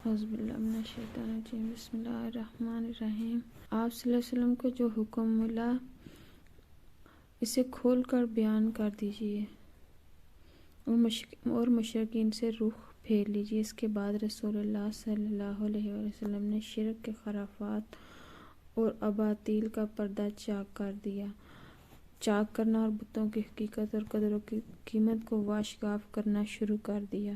اعوذ باللہ من الشیطان الرجیم، بسم اللہ الرحمن الرحیم۔ آپ صلی اللہ علیہ وسلم کو جو حکم ملا اسے کھول کر بیان کر دیجیے اور مشرکین سے رخ پھیر لیجیے۔ اس کے بعد رسول اللہ صلی اللہ علیہ وسلم نے شرک کے خرافات اور اباطیل کا پردہ چاک کر دیا۔ چاک کرنا اور بتوں کی حقیقت اور قدر و قیمت کو واشگاف کرنا شروع کر دیا۔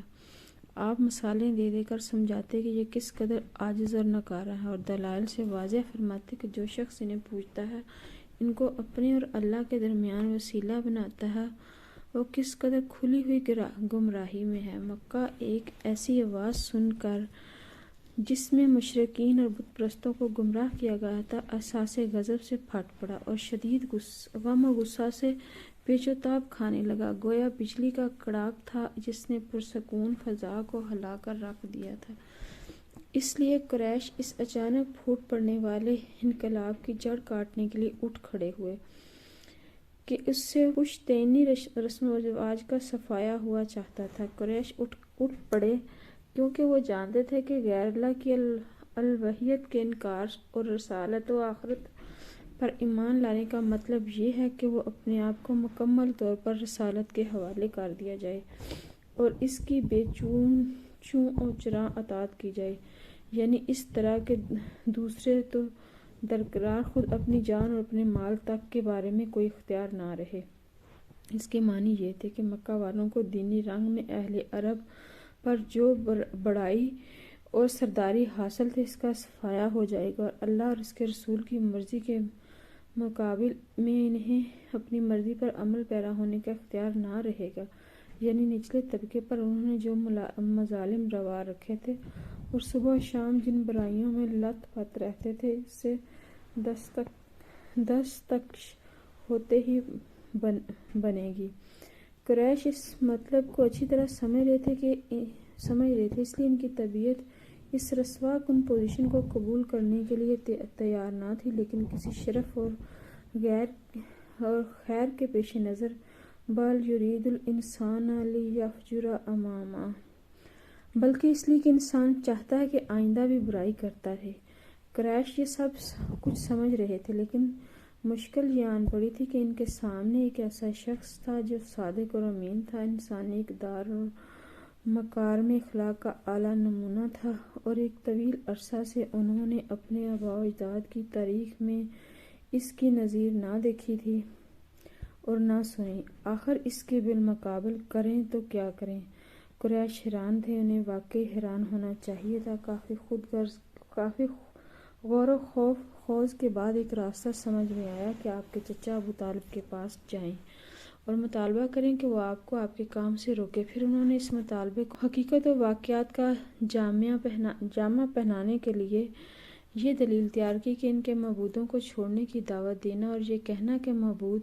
آپ مثالیں دے دے کر سمجھاتے کہ یہ کس قدر عاجز اور ناکارہ ہے، اور دلائل سے واضح فرماتے کہ جو شخص انہیں پوجتا ہے، ان کو اپنے اور اللہ کے درمیان وسیلہ بناتا ہے، وہ کس قدر کھلی ہوئی گمراہی میں ہے۔ مکہ ایک ایسی آواز سن کر جس میں مشرکین اور بت پرستوں کو گمراہ کیا گیا تھا، احساس غضب سے پھٹ پڑا اور شدید غم و غصہ سے پیچ و تاب کھانے لگا، گویا بجلی کا کڑاک تھا جس نے پرسکون فضا کو ہلا کر رکھ دیا تھا۔ اس لیے قریش اس اچانک پھوٹ پڑنے والے انقلاب کی جڑ کاٹنے کے لیے اٹھ کھڑے ہوئے کہ اس سے پشتینی رسم و رواج کا صفایا ہوا چاہتا تھا۔ قریش اٹھ پڑے کیونکہ وہ جانتے تھے کہ غیر اللہ کی الوہیت کے انکار اور رسالت و آخرت پر ایمان لانے کا مطلب یہ ہے کہ وہ اپنے آپ کو مکمل طور پر رسالت کے حوالے کر دیا جائے اور اس کی بے چوں و چرا اطاعت کی جائے، یعنی اس طرح کہ دوسرے تو درکنار خود اپنی جان اور اپنے مال تک کے بارے میں کوئی اختیار نہ رہے۔ اس کے معنی یہ تھے کہ مکہ والوں کو دینی رنگ میں اہل عرب پر جو بڑائی اور سرداری حاصل تھی اس کا صفایا ہو جائے گا، اور اللہ اور اس کے رسول کی مرضی کے مقابل میں انہیں اپنی مرضی پر عمل پیرا ہونے کا اختیار نہ رہے گا، یعنی نچلے طبقے پر انہوں نے جو مظالم روا رکھے تھے اور صبح و شام جن برائیوں میں لت پت رہتے تھے، اس سے دستکش ہوتے ہی بنے گی۔ قریش اس مطلب کو اچھی طرح سمجھ رہے تھے، اس لیے ان کی طبیعت اس رسوا کن پوزیشن کو قبول کرنے کے لیے تیار نہ تھی، لیکن کسی شرف اور خیر کے پیش نظر بل یرید الانسان لیفجر امامہ، بلکہ اس لیے کہ انسان چاہتا ہے کہ آئندہ بھی برائی کرتا رہے۔ قریش یہ سب کچھ سمجھ رہے تھے، لیکن مشکل یہ آن پڑی تھی کہ ان کے سامنے ایک ایسا شخص تھا جو صادق اور امین تھا، انسانی اقدار اور مکارم اخلاق کا اعلیٰ نمونہ تھا، اور ایک طویل عرصہ سے انہوں نے اپنے آباء و اجداد کی تاریخ میں اس کی نظیر نہ دیکھی تھی اور نہ سنی۔ آخر اس کے بالمقابل کریں تو کیا کریں؟ قریش حیران تھے، انہیں واقعی حیران ہونا چاہیے تھا۔ کافی غور و خوض کے بعد ایک راستہ سمجھ میں آیا کہ آپ کے چچا ابو طالب کے پاس جائیں اور مطالبہ کریں کہ وہ آپ کو آپ کے کام سے روکے۔ پھر انہوں نے اس مطالبے کو حقیقت و واقعات کا جامہ پہنانے کے لیے یہ دلیل تیار کی کہ ان کے معبودوں کو چھوڑنے کی دعوت دینا اور یہ کہنا کہ معبود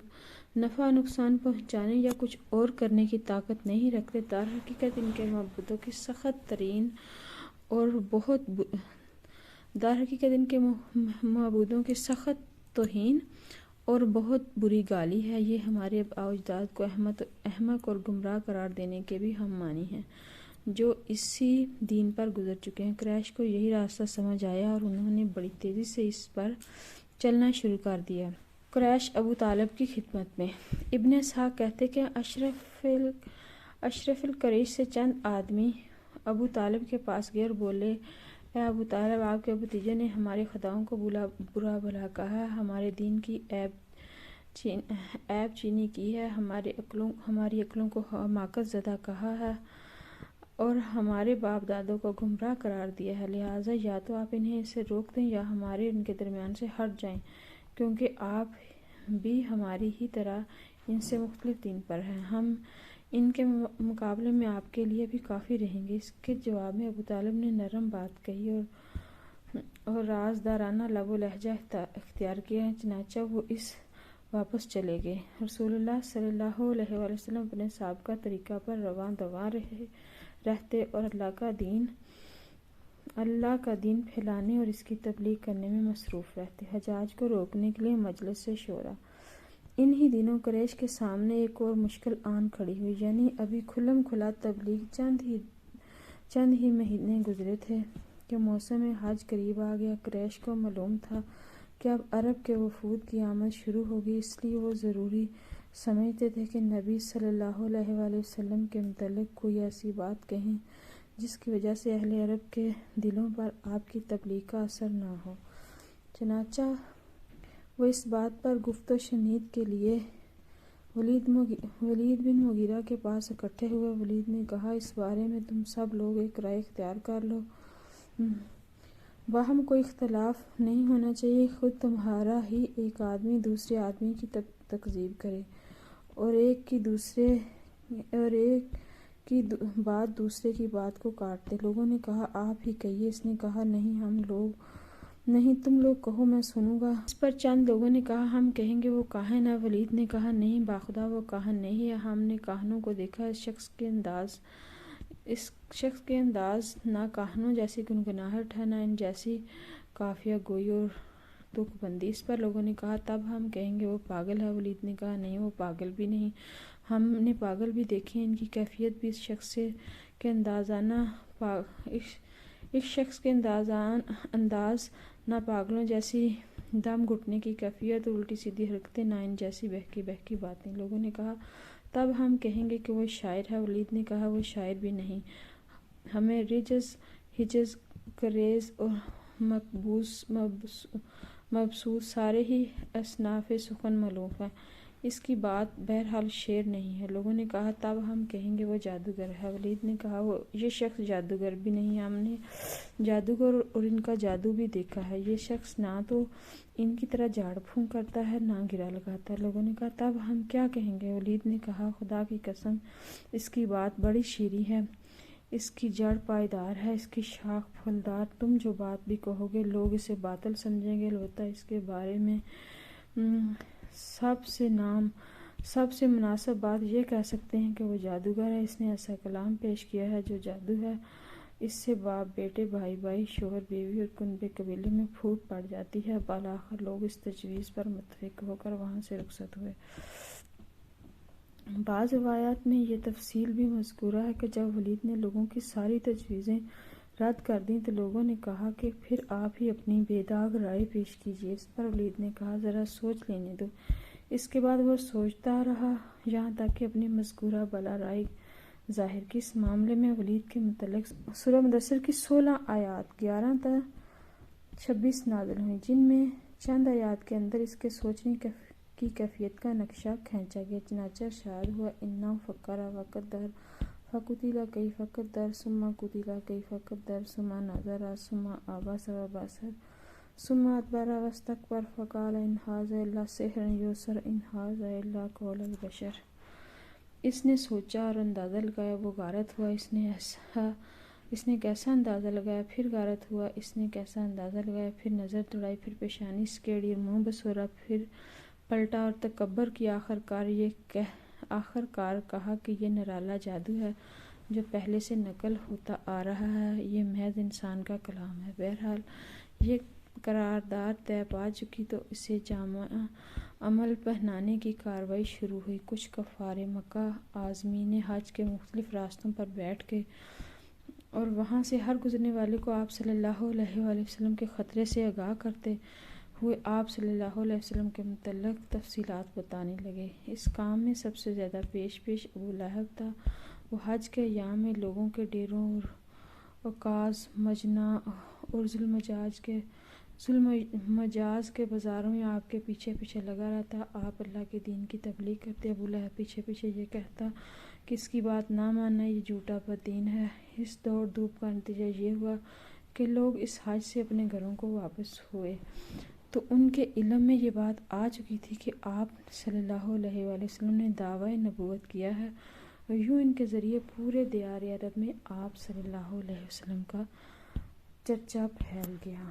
نفع نقصان پہنچانے یا کچھ اور کرنے کی طاقت نہیں رکھتے، درحقیقت ان کے معبودوں کی سخت توہین اور بہت بری گالی ہے۔ یہ ہمارے آباء و اجداد کو احمق اور گمراہ قرار دینے کے بھی ہم معنی ہیں، جو اسی دین پر گزر چکے ہیں۔ قریش کو یہی راستہ سمجھ آیا اور انہوں نے بڑی تیزی سے اس پر چلنا شروع کر دیا۔ قریش ابو طالب کی خدمت میں۔ ابن اسحاق کہتے کہ اشرف القریش سے چند آدمی ابو طالب کے پاس گئے اور بولے، اے ابو طالب، آپ کے بھتیجے نے ہماری خداؤں کو برا بھلا کہا ہے، ہمارے دین کی عیب چینی کی ہے، ہماری عقلوں کو حماقت زدہ کہا ہے اور ہمارے باپ دادوں کو گمراہ قرار دیا ہے، لہٰذا یا تو آپ انہیں اسے روک دیں یا ہمارے ان کے درمیان سے ہٹ جائیں، کیونکہ آپ بھی ہماری ہی طرح ان سے مختلف دین پر ہیں، ہم ان کے مقابلے میں آپ کے لیے بھی کافی رہیں گے۔ اس کے جواب میں ابو طالب نے نرم بات کہی اور رازدارانہ لب و لہجہ اختیار کیا، چنانچہ وہ واپس چلے گئے۔ رسول اللہ صلی اللہ علیہ وسلم اپنے سابقہ طریقہ پر رواں دواں رہتے اور اللہ کا دین پھیلانے اور اس کی تبلیغ کرنے میں مصروف رہتے۔ حجاج کو روکنے کے لیے مجلس شورا۔ ان ہی دنوں قریش کے سامنے ایک اور مشکل آن کھڑی ہوئی، یعنی ابھی کھلم کھلا تبلیغ۔ چند ہی مہینے گزرے تھے کہ موسم حج قریب آ گیا۔ قریش کو معلوم تھا کہ اب عرب کے وفود کی آمد شروع ہوگی، اس لیے وہ ضروری سمجھتے تھے کہ نبی صلی اللہ علیہ وآلہ وسلم کے متعلق کوئی ایسی بات کہیں جس کی وجہ سے اہل عرب کے دلوں پر آپ کی تبلیغ کا اثر نہ ہو۔ چنانچہ وہ اس بات پر گفت و شنید کے لیے ولید بن مغیرہ کے پاس اکٹھے ہوئے۔ ولید نے کہا، اس بارے میں تم سب لوگ ایک رائے اختیار کر لو، باہم کوئی اختلاف نہیں ہونا چاہیے۔ خود تمہارا ہی ایک آدمی دوسرے آدمی کی تکذیب کرے اور ایک کی بات دوسرے کی بات کو کاٹ دے۔ لوگوں نے کہا، آپ ہی کہیے۔ اس نے کہا، نہیں تم لوگ کہو، میں سنوں گا۔ اس پر چند لوگوں نے کہا، ہم کہیں گے وہ کاہن ہے۔ ولید نے کہا، نہیں باخدا وہ کاہن نہیں ہے، ہم نے کاہنوں کو دیکھا۔ اس شخص کے انداز نہ کاہنوں جیسی گنگناہٹ ہے، نہ ان جیسی قافیہ گوئی اور تک بندی۔ اس پر لوگوں نے کہا، تب ہم کہیں گے وہ پاگل ہے۔ ولید نے کہا، نہیں وہ پاگل بھی نہیں، ہم نے پاگل بھی دیکھے ہیں، ان کی کیفیت بھی اس شخص کے انداز نہ پاگلوں جیسی دم گھٹنے کی کیفیت اور الٹی سیدھی حرکتیں، نہ ان جیسی بہکی باتیں۔ لوگوں نے کہا، تب ہم کہیں گے کہ وہ شاعر ہے۔ ولید نے کہا، وہ شاعر بھی نہیں، ہمیں رجز، حجز، کریز اور مبسوط سارے ہی اصناف سخن معلوم ہیں، اس کی بات بہرحال شعر نہیں ہے۔ لوگوں نے کہا، تب ہم کہیں گے وہ جادوگر ہے۔ ولید نے کہا، یہ شخص جادوگر بھی نہیں، ہم نے جادوگر اور ان کا جادو بھی دیکھا ہے، یہ شخص نہ تو ان کی طرح جھاڑ پھونک کرتا ہے نہ گرا لگاتا ہے۔ لوگوں نے کہا، تب ہم کیا کہیں گے؟ ولید نے کہا، خدا کی قسم اس کی بات بڑی شیریں ہے، اس کی جڑ پائیدار ہے، اس کی شاخ پھولدار، تم جو بات بھی کہو گے لوگ اسے باطل سمجھیں گے، البتہ اس کے بارے میں سب سے مناسب بات یہ کہہ سکتے ہیں کہ وہ جادوگر ہے، اس نے ایسا کلام پیش کیا ہے جو جادو ہے، اس سے باپ بیٹے، بھائی بھائی، شوہر بیوی اور کنبے قبیلے میں پھوٹ پڑ جاتی ہے۔ بالآخر لوگ اس تجویز پر متفق ہو کر وہاں سے رخصت ہوئے۔ بعض روایات میں یہ تفصیل بھی مذکورہ ہے کہ جب ولید نے لوگوں کی ساری تجویزیں رد کر دیں تو لوگوں نے کہا کہ پھر آپ ہی اپنی بے داغ رائے پیش کیجیے۔ اس پر ولید نے کہا، ذرا سوچ لینے دو۔ اس کے بعد وہ سوچتا رہا یہاں تک کہ اپنی مذکورہ بلا رائے ظاہر کی۔ اس معاملے میں ولید کے متعلق سورہ مدثر کی 16 آیات 11 تا 26 نازل ہوئیں، جن میں چند آیات کے اندر اس کے سوچنے کی کیفیت کا نقشہ کھینچا گیا۔ چنانچہ ارشاد ہوا، اِنَّهُ فَكَّرَ وَقَدَّرَ فَقُتِلَ كَيْفَ قَدَّرَ ثُمَّ قُتِلَ كَيْفَ قَدَّرَ ثُمَّ نَظَرَ ثُمَّ عَبَسَ وَبَسَرَ ثُمَّ أَدْبَرَ وَاسْتَكْبَرَ فَقَالَ إِنْ هَٰذَا إِلَّا سِحْرٌ يُؤْثَرُ إِنْ هَٰذَا إِلَّا قَوْلُ الْبَشَرِ۔ اس نے سوچا اور اندازہ لگایا، وہ غارت ہوا، اس نے کیسا اندازہ لگایا، پھر غارت ہوا، اس نے کیسا اندازہ لگایا، پھر نظر دوڑائی، پھر پیشانی سکیڑی اور منہ بسورا، پھر پلٹا اور تکبر کیا، آخر کار کہا کہ یہ نرالا جادو ہے جو پہلے سے نقل ہوتا آ رہا ہے، یہ محض انسان کا کلام ہے۔ بہرحال یہ قرارداد طے پا چکی تو اسے جامہ عمل پہنانے کی کارروائی شروع ہوئی۔ کچھ کفار مکہ عازمین حج کے مختلف راستوں پر بیٹھ کے اور وہاں سے ہر گزرنے والے کو آپ صلی اللہ علیہ وآلہ وسلم کے خطرے سے آگاہ کرتے ہوئے آپ صلی اللہ علیہ وسلم کے متعلق تفصیلات بتانے لگے۔ اس کام میں سب سے زیادہ پیش ابو لہب تھا۔ وہ حج کے ایام میں لوگوں کے ڈیروں اور عکاظ، مجناں اور ذوالمجاز کے بازاروں میں آپ کے پیچھے پیچھے لگا رہتا۔ آپ اللہ کے دین کی تبلیغ کرتے، ابو لہب پیچھے پیچھے یہ کہتا کہ اس کی بات نہ ماننا، یہ جھوٹا بددین ہے۔ اس دوڑ دھوپ کا نتیجہ یہ ہوا کہ لوگ اس حج سے اپنے گھروں کو واپس ہوئے تو ان کے علم میں یہ بات آ چکی تھی کہ آپ صلی اللہ علیہ وآلہ وسلم نے دعویٰ نبوت کیا ہے، اور یوں ان کے ذریعے پورے دیار عرب میں آپ صلی اللہ علیہ وسلم کا چرچا پھیل گیا۔